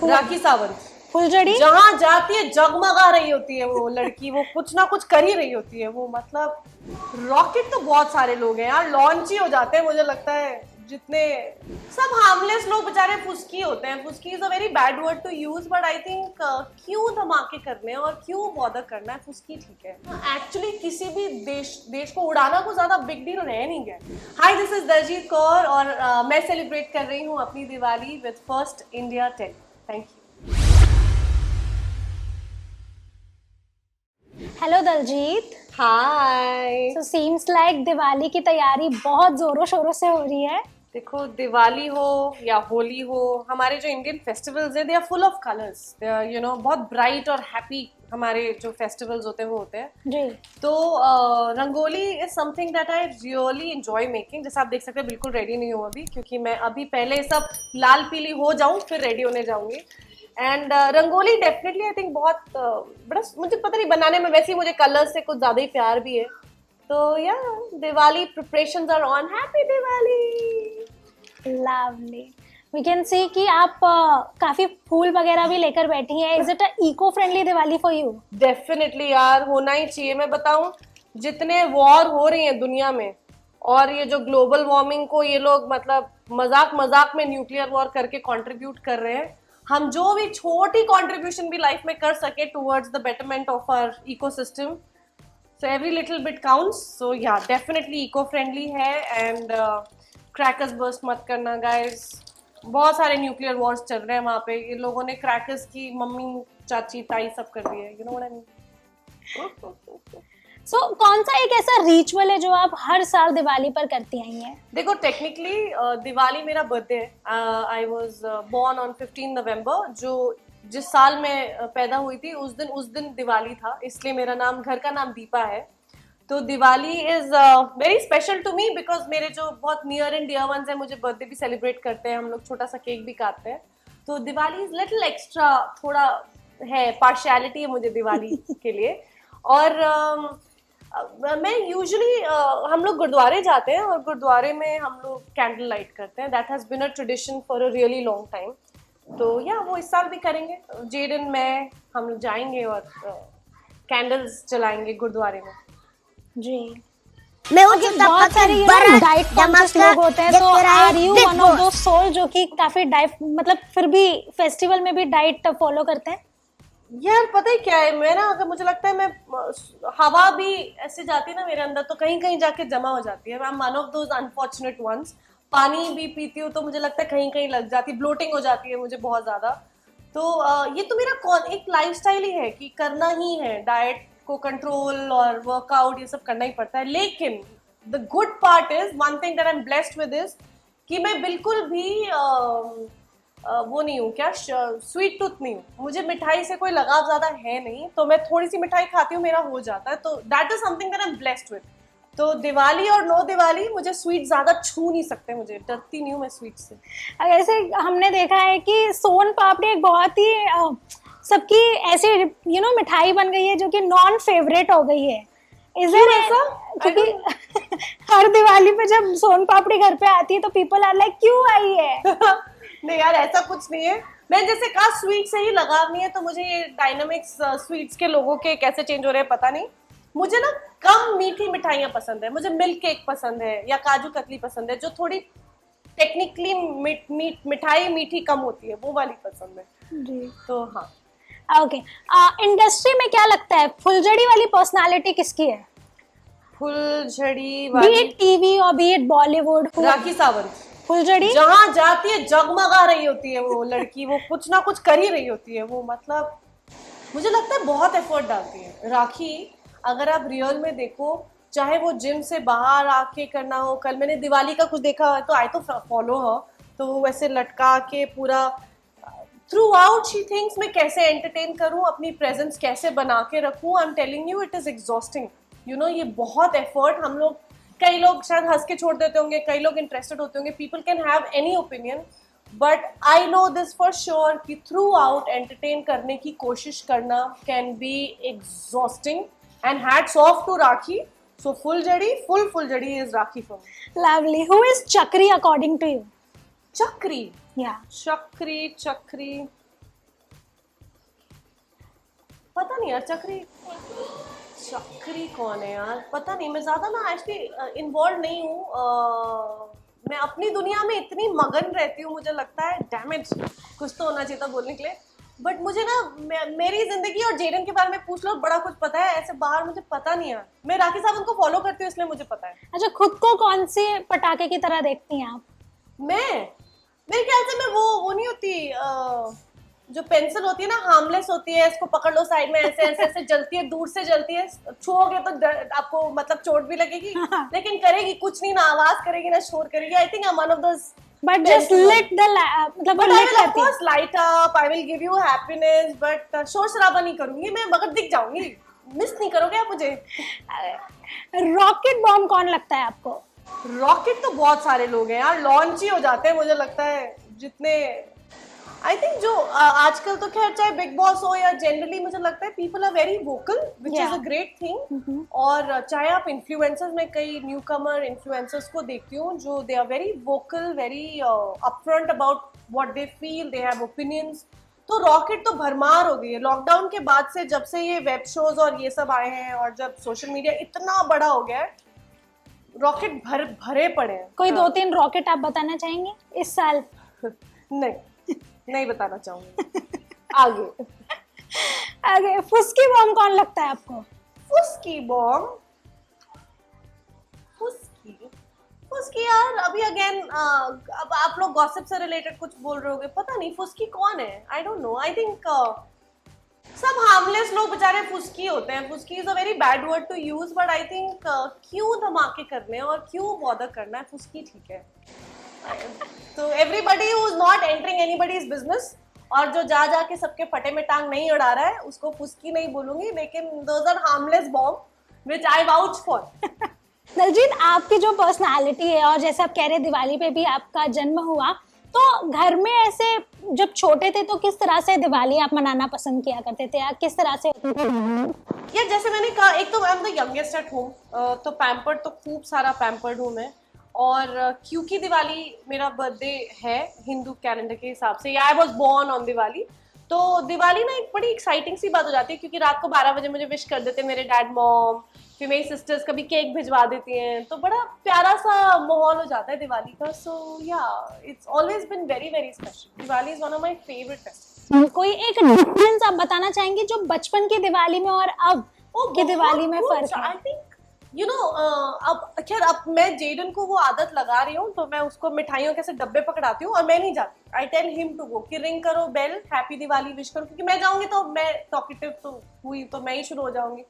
राखी सावंत फुलझड़ी जहां जाती है जगमगा रही होती है वो लड़की, वो कुछ ना कुछ कर ही रही होती है वो, मतलब रॉकेट तो बहुत सारे लोग हैं यार, लॉन्च ही हो जाते हैं मुझे लगता है जितने सब हार्मलेस लोग बेचारे फुसकी होते हैं। फुसकी is a very bad word to use but I think क्यों धमाके करने और क्यों बॉदर करना है, फुसकी ठीक है। एक्चुअली किसी भी देश को उड़ाना को ज्यादा बिग डील रह नहीं गया। Hi this is Daljeet Kaur और मैं सेलिब्रेट कर रही हूँ अपनी Diwali with first India tech. Thank you. Hello Daljeet. Hi. So seems like Diwali की तैयारी बहुत जोरों शोरों से हो रही है। देखो दिवाली हो या होली हो, हमारे जो इंडियन फेस्टिवल्स हैं they are full of colours, they are you know बहुत ब्राइट और हैप्पी हमारे जो फेस्टिवल्स होते हैं वो होते हैं। जी। तो rangoli is something that I really enjoy making. जैसे आप देख सकते हैं बिल्कुल रेडी नहीं हूँ अभी, क्योंकि मैं अभी पहले सब लाल पीली हो जाऊँ फिर रेडी होने जाऊंगी। And rangoli definitely I think बहुत बड़ा, मुझे पता नहीं बनाने में, वैसे ही मुझे कलर्स से कुछ ज्यादा ही प्यार भी है। तो yeah Diwali preparations are on. Happy Diwali. Lovely. We can see कि आप काफी फूल वगैरह भी लेकर बैठी हैं। Is it a eco friendly Diwali for you? Definitely यार, होना ही चाहिए। मैं बताऊं जितने वॉर हो रही हैं दुनिया में, और ये जो ग्लोबल वार्मिंग को ये लोग मतलब मजाक मजाक में न्यूक्लियर वॉर करके कंट्रीब्यूट कर रहे हैं, हम जो भी छोटी कंट्रीब्यूशन भी लाइफ में कर सके towards the betterment of our ecosystem, so every little bit counts. So yeah, definitely eco friendly है। and क्रैकर्स बर्स्ट मत करना गाइस, बहुत सारे न्यूक्लियर वॉर्स चल रहे हैं वहाँ पे। ये लोगों ने क्रैकर्स की मम्मी चाची ताई सब कर दिए, you know what I mean. So कौन सा एक ऐसा रिचुअल है जो आप हर साल दिवाली पर करती आई हैं? देखो टेक्निकली दिवाली मेरा बर्थडे है। आई वाज बोर्न ऑन 15 नवंबर, जो जिस साल मैं पैदा हुई थी उस दिन दिवाली था, इसलिए मेरा नाम, घर का नाम दीपा है। तो Diwali is very special to me because मेरे जो बहुत नियर एंड डियर वंस हैं मुझे बर्थडे भी सेलिब्रेट करते हैं, हम लोग छोटा सा केक भी काटते हैं। तो दिवाली इज लिटिल एक्स्ट्रा, थोड़ा है पार्शियलिटी है मुझे दिवाली के लिए। और मैं यूजुअली हम लोग गुरुद्वारे जाते हैं और गुरुद्वारे में हम लोग कैंडल लाइट करते हैं। That has been a tradition for a really long time. तो या वो इस साल भी करेंगे, जेडन मैं हम लोग जाएंगे और कैंडल्स जलाएंगे गुरुद्वारे में। जी। मैं बहुत सारे डाइट कॉन्शियस लोग होते हैं, तो are you one of those soul जो कि काफी डाइट, मतलब फिर भी फेस्टिवल में भी डाइट फॉलो करते हैं? यार पता है क्या है, मैं ना अगर मुझे लगता है मैं हवा भी ऐसे जाती है ना मेरे अंदर तो कहीं कहीं जाके जमा हो जाती है। I am one of those unfortunate ones. पानी भी पीती हूँ तो मुझे लगता है कहीं कहीं लग जाती, ब्लोटिंग हो जाती है मुझे बहुत ज्यादा। तो ये तो मेरा एक लाइफस्टाइल ही है कि करना ही है, डाइट को कंट्रोल और वर्कआउट ये सब करना ही पड़ता है। लेकिन the good part is one thing that I am blessed with is कि मैं बिल्कुल भी वो नहीं हूँ, क्या स्वीट टूथ नहीं हूँ। मुझे मिठाई से कोई लगाव ज्यादा है नहीं, तो मैं थोड़ी सी मिठाई खाती हूँ मेरा हो जाता है। तो that is something that I am blessed with. तो दिवाली और नो दिवाली मुझे स्वीट ज्यादा छू नहीं सकते, मुझे डरती नहीं हूँ मैं स्वीट से। ऐसे हमने देखा है कि सोन पापड़ी एक बहुत ही सबकी ऐसी मिठाई बन गई है जो कि नॉन फेवरेट हो गई है। इज देयर ऐसा? क्योंकि हर दिवाली पे जब सोन पापड़ी घर पे आती है तो पीपल आर लाइक क्यों आई है? नहीं यार ऐसा कुछ नहीं है। मैं जैसे कहा स्वीट से ही लगाव नहीं है, तो मुझे ये डायनामिक्स स्वीट्स के लोगों के कैसे चेंज हो रहे हैं पता नहीं। मुझे ना कम मीठी मिठाइयाँ पसंद है, मुझे मिल्क केक पसंद है या काजू कतली पसंद है, जो थोड़ी टेक्निकली मिठाई मीठी कम होती है, वो वाली पसंद है जी। तो हाँ। ओके। इंडस्ट्री में क्या लगता है फुलझड़ी वाली पर्सनालिटी किसकी है? फुलझड़ी बी वाली इट टीवी और बी इट बॉलीवुड। राखी सावंत। फुलझड़ी जहां जाती है जगमगा रही होती है वो लड़की, वो कुछ ना कुछ कर ही रही होती है वो, मतलब मुझे लगता है बहुत एफर्ट डालती है राखी। अगर आप रियल में देखो, चाहे वो जिम से बाहर आके करना हो, कल मैंने दिवाली का कुछ देखा है तो आई तो फॉलो हो, तो वो वैसे लटका के पूरा थ्रू आउट शी थिंक्स मैं कैसे एंटरटेन करूं, अपनी प्रेजेंस कैसे बना के रखूं। I am telling you it is exhausting. You know ये बहुत एफर्ट हम लोग, कई लोग शायद हंस के छोड़ देते होंगे, कई लोग इंटरेस्टेड होते होंगे, people can have any opinion, but I know this for sure कि थ्रू आउट एंटरटेन करने की कोशिश करना can be exhausting, and hats off to Rakhi. So Fuljadi is Rakhi for me. Lovely. Who is Chakri according to you? Chakri. Yeah. Chakri. पता नहीं यार चक्री कौन है यार, पता नहीं. मैं ज्यादा ना एक्चुअली इन्वॉल्व नहीं हूँ. मैं अपनी दुनिया में इतनी मगन रहती हूँ, मुझे लगता है डैमेज कुछ तो होना चाहिए था बोलने के लिए. बट मुझे ना मेरी जिंदगी और जेडन के बारे में पूछ लो, बड़ा कुछ पता है, ऐसे बाहर मुझे पता नहीं है. मैं राखी साहब उनको फॉलो करती हूँ इसलिए मुझे पता है. अच्छा, खुद को कौन से पटाखे की तरह देखती हैं आप? मेरे ख्याल से मैं वो नहीं होती जो पेंसिल होती है ना, हार्मलेस होती है, इसको पकड़ लो साइड में, ऐसे ऐसे ऐसे जलती है, दूर से जलती है, छुओगे तो आपको मतलब चोट भी लगेगी लेकिन करेगी कुछ नहीं, ना आवाज करेगी ना शोर करेगी. आई think I am one of those. But just lit the मतलब but I will of course light up, I will give you happiness, but शोर शराबा नहीं करूंगी मैं, मगर दिख जाऊंगी. मिस नहीं करोगे आप मुझे. रॉकेट बॉम्ब कौन लगता है आपको? रॉकेट तो बहुत सारे लोग हैं यार, लॉन्च ही हो जाते हैं मुझे लगता है जितने. आई थिंक जो आजकल तो खैर चाहे बिग बॉस हो या जनरली मुझे लगता है people are very vocal, which is a great thing. और चाहे आप इन्फ्लुएंसर्स में कई न्यू कमर इन्फ्लुएंसर्स को देखती हूँ जो they are very vocal, very upfront about what they feel, they have opinions. तो रॉकेट तो भरमार हो गई है लॉकडाउन के बाद से, जब से ये वेब शोज और ये सब आए हैं और जब सोशल मीडिया इतना बड़ा हो गया है, रॉकेट भरे पड़े हैं. कोई 2-3 रॉकेट आप बताना चाहेंगे इस साल? नहीं बताना चाहूंगी. आगे फुस्की बॉम्ब कौन लगता है आपको? फुस्की यार अभी अगेन अब आप लोग गॉसिप से रिलेटेड कुछ बोल रहे होगे, पता नहीं फुस्की कौन है. I don't know. I think सब हार्मलेस लोग बेचारे फुस्की होते हैं. फुस्की is a very bad word to use, but I think क्यों धमाके करने और क्यों बॉदर करना है, फुस्की ठीक है. तो everybody who is not entering anybody's business और जो जा के सबके फटे में टांग नहीं उड़ा रहा है उसको फुस्की नहीं बोलूंगी, लेकिन those are harmless bomb which I vouch for. Daljeet, आपकी जो पर्सनालिटी है और जैसे आप कह रहे दिवाली पे भी आपका जन्म हुआ, तो घर में ऐसे जब छोटे थे तो किस तरह से दिवाली आप मनाना पसंद किया करते थे, या किस तरह से? यार जैसे मैंने कहा, एक तो I am the youngest at home, तो पैम्पर्ड तो खूब सारा पैम्पर्ड हूँ मैं. और क्योंकि दिवाली मेरा बर्थडे है हिंदू कैलेंडर के हिसाब से, I was born on Diwali, तो दिवाली ना एक बड़ी एक्साइटिंग सी बात हो जाती है क्योंकि रात को 12 बजे मुझे विश कर देते मेरे डैड मॉम, फिर मेरी सिस्टर्स कभी केक भिजवा देती हैं, तो बड़ा प्यारा सा माहौल हो जाता है दिवाली का. So yeah it's always been very very special. Diwali is one of my favourite festival. कोई एक डिफरेंस आप बताना चाहेंगे जो बचपन की दिवाली में और अब की दिवाली में फर्क है? आई थिंक यू नो अब खैर अब मैं जेडन को वो आदत लगा रही हूँ, तो मैं उसको मिठाइयों के ऐसे डब्बे पकड़ाती हूँ और मैं नहीं जाती. I tell him to go कि रिंग करो बेल, हैप्पी दिवाली विश करो, क्योंकि मैं जाऊंगी तो मैं टॉकेटिव तो हुई तो मैं ही शुरू हो जाऊंगी.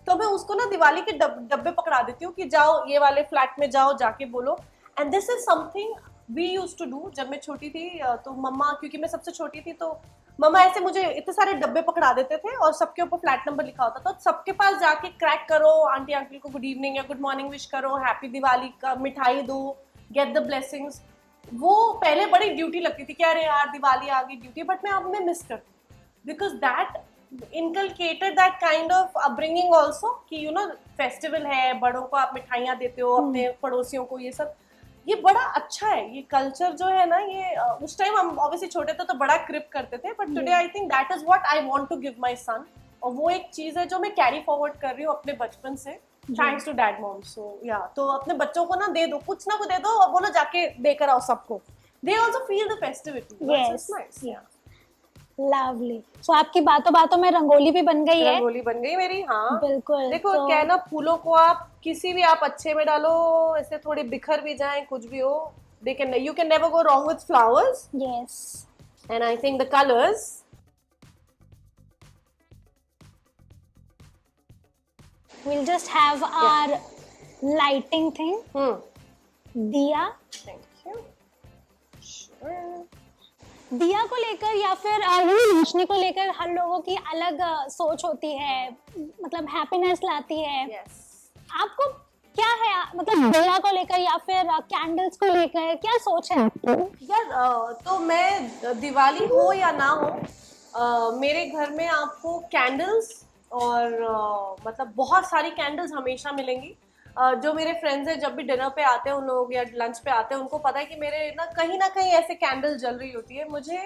तो मैं उसको ना दिवाली के डब्बे पकड़ा देती हूँ कि जाओ ये वाले फ्लैट में जाओ, जाके बोलो. And this is something we used to do जब मैं छोटी थी. तो मम्मा, क्योंकि मैं सबसे छोटी थी, तो मम्मा ऐसे मुझे इतने सारे डब्बे पकड़ा देते थे और सबके ऊपर फ्लैट नंबर लिखा होता था. तो सबके पास जाके क्रैक करो, आंटी अंकल को गुड इवनिंग या गुड मॉर्निंग विश करो, हैप्पी दिवाली का मिठाई दो, गेट द ब्लेसिंग्स. वो पहले बड़ी ड्यूटी लगती थी कि अरे यार दिवाली आ गई ड्यूटी, बट मैं अब मैं मिस करती हूँ because that inculcated that kind of upbringing also कि you know फेस्टिवल है, बड़ों को आप मिठाइयाँ देते हो, अपने पड़ोसियों को, ये सब ये बड़ा अच्छा है. ये कल्चर जो है ना, ये उस टाइम हम ऑब्वियसली छोटे थे तो बड़ा क्रिप करते थे, but today I think that is what I want to give my son. और वो एक चीज है जो मैं कैरी फॉरवर्ड कर रही हूँ अपने बचपन से, थैंक्स टू डैड मॉम. सो या तो अपने बच्चों को ना दे दो, कुछ ना कुछ दे दो और बोलो जाके देकर आओ सबको. They also feel the festivity. Yes. Nice. या लवली. सो आपकी बातों बातों में रंगोली भी बन गई है? रंगोली बन गई मेरी. हाँ बिल्कुल. देखो क्या है ना, फूलों को आप किसी भी आप अच्छे में डालो, ऐसे थोड़े बिखर भी जाएं, कुछ भी हो, you can never go wrong with flowers. Yes. And I think the colors, we'll just have our lighting thing. दिया. Thank you. Sure. दिया को लेकर या फिर रोशनी को लेकर हर लोगों की अलग सोच होती है, मतलब हैप्पीनेस लाती है. Yes. आपको क्या है, मतलब दिया को लेकर या फिर कैंडल्स को लेकर क्या सोच है आपको? यार तो मैं दिवाली हो या ना हो, मेरे घर में आपको कैंडल्स और मतलब बहुत सारी कैंडल्स हमेशा मिलेंगी। जो मेरे फ्रेंड्स हैं जब भी डिनर पे आते हैं उन लोग या लंच पे आते हैं, उनको पता है कि मेरे ना कहीं ऐसे कैंडल जल रही होती है। मुझे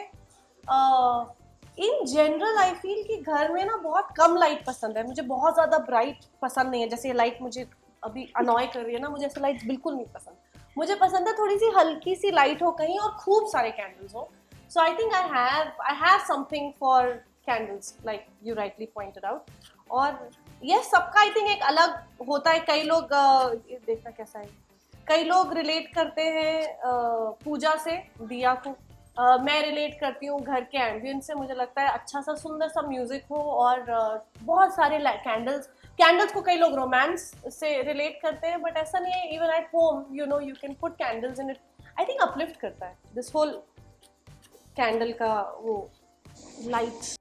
इन जनरल आई फील कि घर में ना बहुत कम लाइट पसंद है। मुझे बहुत ज़्यादा ब्राइट पसंद नहीं है, जैसे ये लाइट मुझे अभी अनॉय कर रही है ना, मुझे ऐसे लाइट्स बिल्कुल नहीं पसंद। मुझे पसंद है थोड़ी सी हल्की सी लाइट हो कहीं और खूब सारे कैंडल्स हो। So I think I have something for candles like you rightly pointed out. और ये सबका आई थिंक एक अलग होता है। कई लोग ये देखना कैसा है, कई लोग रिलेट करते हैं पूजा से, दिया को। मैं रिलेट करती हूँ घर के एम्बियंस से। मुझे लगता है अच्छा सा सुंदर सा म्यूजिक हो और बहुत सारे कैंडल्स को कई लोग रोमांस से रिलेट करते हैं, बट ऐसा नहीं है। Even at home you know you can put candles in it. I think uplift करता है दिस होल कैंडल का वो लाइट।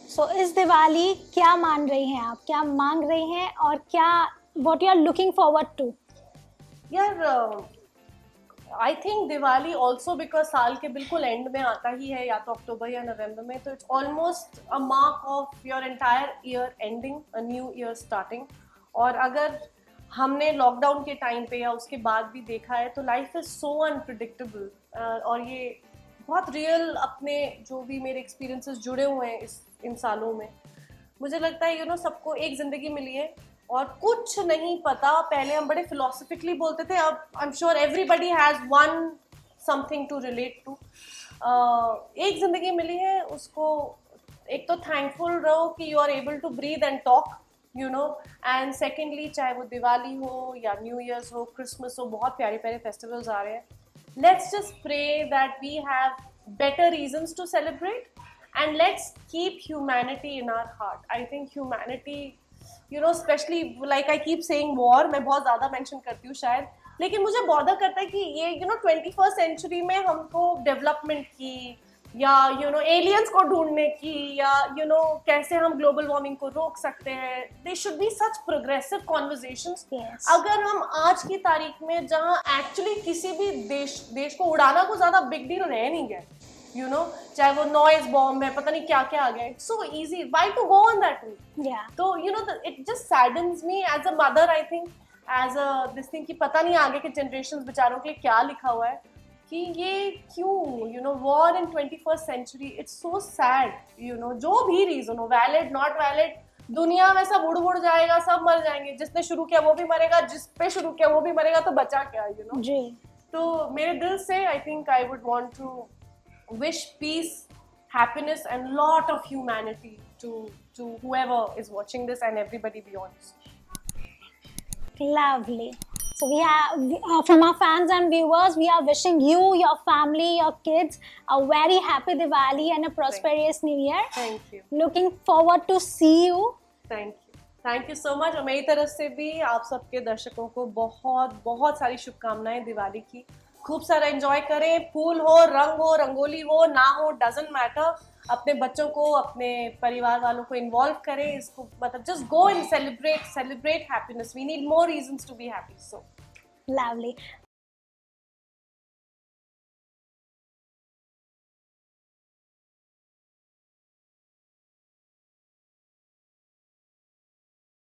सो इस दिवाली क्या मान रही हैं आप, क्या मांग रही हैं, और क्या what you are looking forward to? यार I think Diwali also because साल के बिल्कुल एंड में आता ही है, या तो अक्टूबर या नवंबर में, तो it's almost a mark of your entire year ending, a new year starting. और अगर हमने लॉकडाउन के टाइम पे या उसके बाद भी देखा है तो लाइफ इज सो अनप्रिडिक्टेबल। और ये बहुत रियल, अपने जो भी मेरे एक्सपीरियंसेस जुड़े हुए हैं इन सालों में, मुझे लगता है सबको एक जिंदगी मिली है और कुछ नहीं पता। पहले हम बड़े फिलोसफिकली बोलते थे, अब I am sure everybody has one something to relate to. एक जिंदगी मिली है, उसको एक तो थैंकफुल रहो कि you are able to breathe and talk and secondly चाहे वो दिवाली हो या न्यू ईयर्स हो, क्रिसमस हो, बहुत प्यारे प्यारे फेस्टिवल्स आ रहे हैं। Let's just pray that we have better reasons to celebrate, and let's keep humanity in our heart. I think humanity, especially like I keep saying war, मैं बहुत ज़्यादा मेंशन करती हूँ शायद, लेकिन मुझे बॉदर करता है कि ये 21st सेंचुरी में हमको डेवलपमेंट की या एलियंस को ढूंढने की या कैसे हम ग्लोबल वार्मिंग को रोक सकते हैं, they should be such progressive conversations. अगर हम आज की तारीख में जहाँ एक्चुअली किसी भी देश को उड़ाना को ज्यादा बिग डील रह नहीं गया, चाहे वो नॉइज बॉम्ब है, पता नहीं क्या क्या आ गया, it's so easy, why to go on that route. तो it just saddens me as a mother, I think as a this thing, कि पता नहीं आगे के जनरेशन बेचारों के लिए क्या लिखा हुआ है, कि ये क्यों war in 21st century, it's so sad. जो भी रीजन हो, वैलिड नॉट वैलिड, दुनिया में सब उड़ जाएगा, सब मर जाएंगे, जिसने शुरू किया वो भी मरेगा, जिस पे शुरू किया वो भी मरेगा, तो बचा क्या जी। तो मेरे दिल से I think I would want to wish peace, happiness and lot of humanity to whoever is watching this and everybody beyond. Lovely. So we have, from our fans and viewers, we are wishing you, your family, your kids a very happy Diwali and a prosperous New Year. Thank you. Looking forward to see you. Thank you so much। और मेरी तरफ से भी आप सबके दर्शकों को बहुत बहुत सारी शुभकामनाएं दिवाली की। खूब सारा एंजॉय करें, फूल हो, रंग हो, रंगोली हो, ना हो, डजंट मैटर। अपने बच्चों को, अपने परिवार वालों को इन्वॉल्व करें इसको, मतलब just go and celebrate happiness. We need more reasons to be happy. So Lovely.